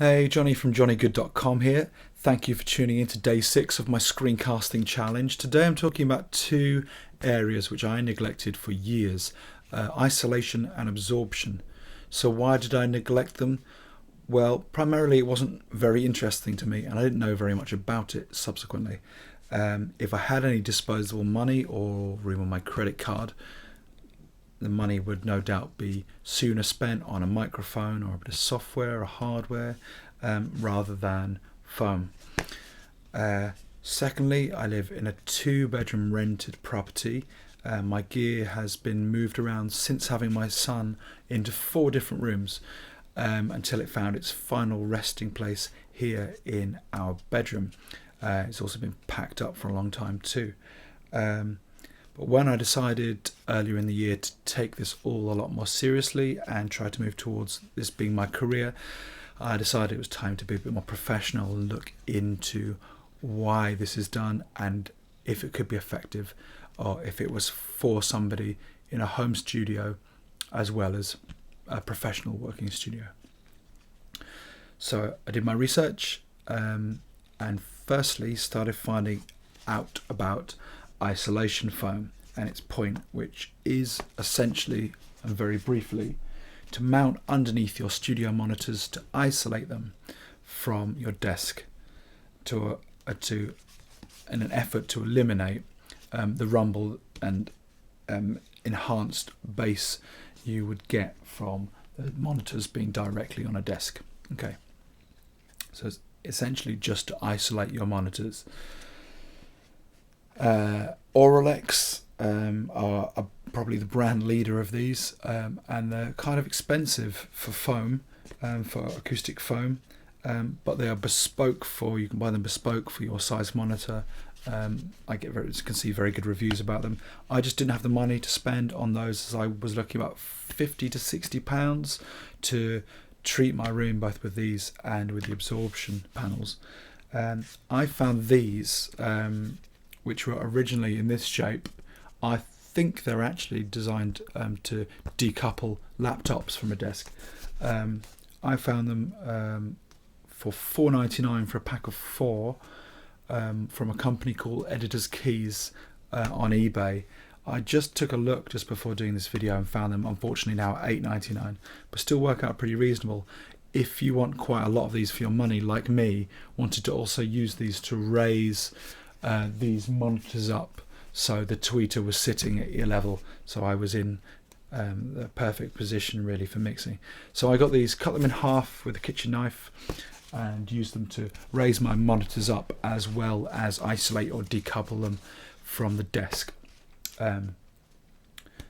Hey, Johnny from johnnygood.com here. Thank you for tuning in to day 6 of my screencasting challenge. Today I'm talking about two areas which I neglected for years, isolation and absorption. So why did I neglect them? Well, primarily it wasn't very interesting to me and I didn't know very much about it subsequently. If I had any disposable money or room on my credit card, the money would no doubt be sooner spent on a microphone or a bit of software or hardware rather than foam. Secondly, I live in a 2-bedroom rented property. My gear has been moved around since having my son into 4 different rooms until it found its final resting place here in our bedroom. It's also been packed up for a long time too. But when I decided earlier in the year to take this all a lot more seriously and try to move towards this being my career, I decided it was time to be a bit more professional and look into why this is done and if it could be effective or if it was for somebody in a home studio as well as a professional working studio. So I did my research and firstly started finding out about isolation foam and its point, which is essentially and very briefly to mount underneath your studio monitors to isolate them from your desk in an effort to eliminate the rumble and enhanced bass you would get from the monitors being directly on a desk. Okay, so it's essentially just to isolate your monitors. Auralex are probably the brand leader of these, and they're kind of expensive for foam, for acoustic foam, but they are bespoke you can buy them bespoke for your size monitor. I can see very good reviews about them. I just didn't have the money to spend on those, as I was looking about £50 to £60 to treat my room both with these and with the absorption panels. I found these which were originally in this shape. I think they're actually designed to decouple laptops from a desk. I found them for $4.99 for a pack of 4 from a company called Editor's Keys on eBay. I just took a look just before doing this video and found them unfortunately now at $8.99, but still work out pretty reasonable. If you want quite a lot of these for your money, like me, wanted to also use these to raise these monitors up so the tweeter was sitting at ear level, so I was in the perfect position really for mixing. So I got these, cut them in half with a kitchen knife and used them to raise my monitors up as well as isolate or decouple them from the desk.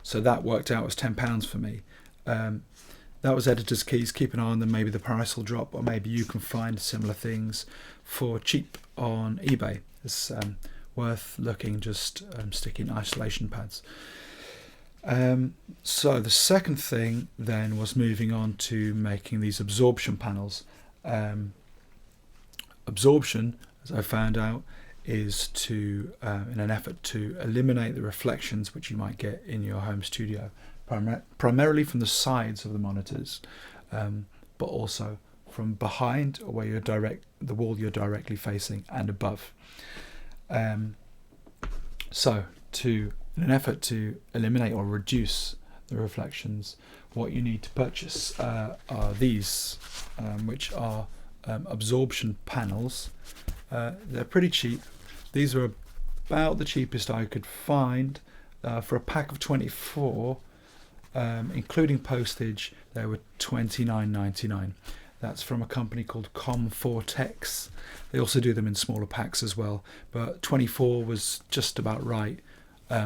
So that worked out as £10 for me. That was Editor's Keys. Keep an eye on them, maybe the price will drop, or maybe you can find similar things for cheap on eBay. It's worth looking, just sticking isolation pads. So the second thing then was moving on to making these absorption panels. Absorption, as I found out, is to in an effort to eliminate the reflections which you might get in your home studio, primarily from the sides of the monitors, but also from behind, or where the wall you're directly facing, and above. So in an effort to eliminate or reduce the reflections, what you need to purchase are these, which are absorption panels. They're pretty cheap. These are about the cheapest I could find. For a pack of 24, including postage, they were $29.99. That's from a company called Com4Tex. They also do them in smaller packs as well, but 24 was just about right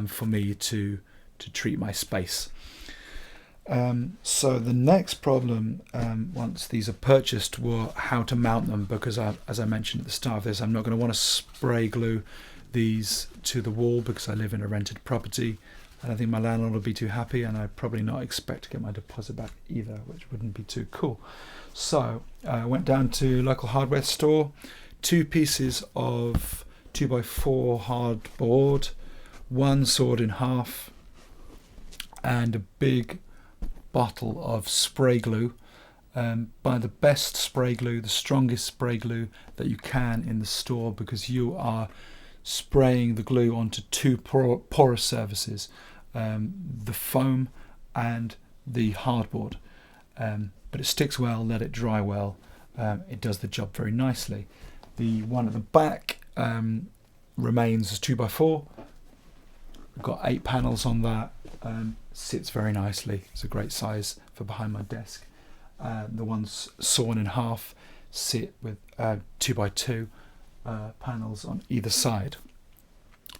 for me to treat my space. So the next problem, once these are purchased, were how to mount them, because as I mentioned at the start of this, I'm not going to want to spray glue these to the wall because I live in a rented property. I don't think my landlord will be too happy, and I'd probably not expect to get my deposit back either, which wouldn't be too cool. So I went down to local hardware store, 2 pieces of 2x4 hardboard, 1 sawed in half, and a big bottle of spray glue buy the best spray glue, the strongest spray glue that you can in the store, because you are spraying the glue onto two porous surfaces, the foam and the hardboard. But it sticks well, let it dry well. It does the job very nicely. The one at the back remains as 2x4. We've got 8 panels on that. Sits very nicely. It's a great size for behind my desk. The ones sawn in half sit with 2x2 panels on either side.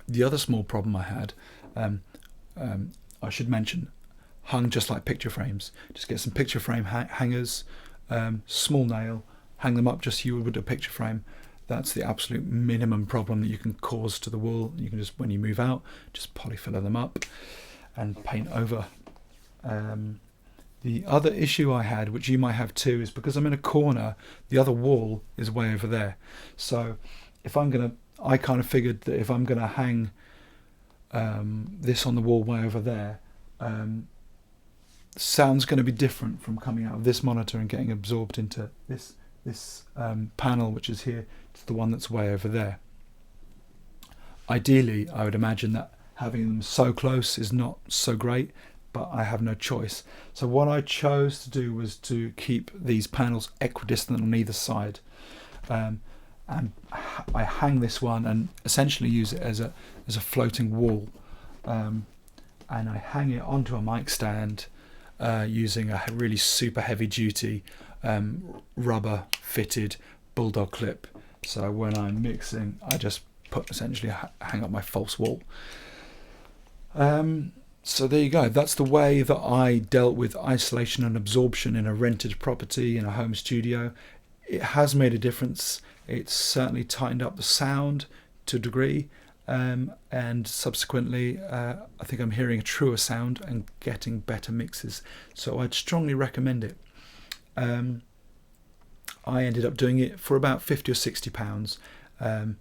The other small problem I had, I should mention, hung just like picture frames. Just get some picture frame hangers, small nail, hang them up just you would a picture frame. That's the absolute minimum problem that you can cause to the wool. You can just, when you move out, just polyfiller them up and paint over. The other issue I had, which you might have too, is because I'm in a corner, the other wall is way over there. So if I kind of figured that if I'm gonna hang this on the wall way over there, sound's going to be different from coming out of this monitor and getting absorbed into this panel, which is here, to the one that's way over there. Ideally, I would imagine that having them so close is not so great, but I have no choice. So what I chose to do was to keep these panels equidistant on either side, and I hang this one and essentially use it as a floating wall, and I hang it onto a mic stand using a really super heavy duty rubber fitted bulldog clip. So when I'm mixing, I just essentially hang up my false wall. So there you go. That's the way that I dealt with isolation and absorption in a rented property in a home studio. It has made a difference. It's certainly tightened up the sound to a degree, and subsequently I think I'm hearing a truer sound and getting better mixes. So I'd strongly recommend it. I ended up doing it for about £50 or £60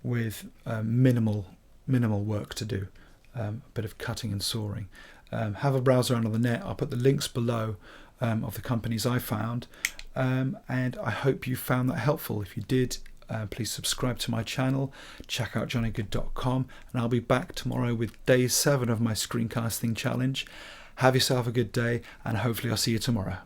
with minimal work to do. A bit of cutting and sawing. Have a browse around on the net. I'll put the links below of the companies I found, and I hope you found that helpful. If you did, please subscribe to my channel, check out johnnygood.com, and I'll be back tomorrow with day 7 of my screencasting challenge. Have yourself a good day, and hopefully I'll see you tomorrow.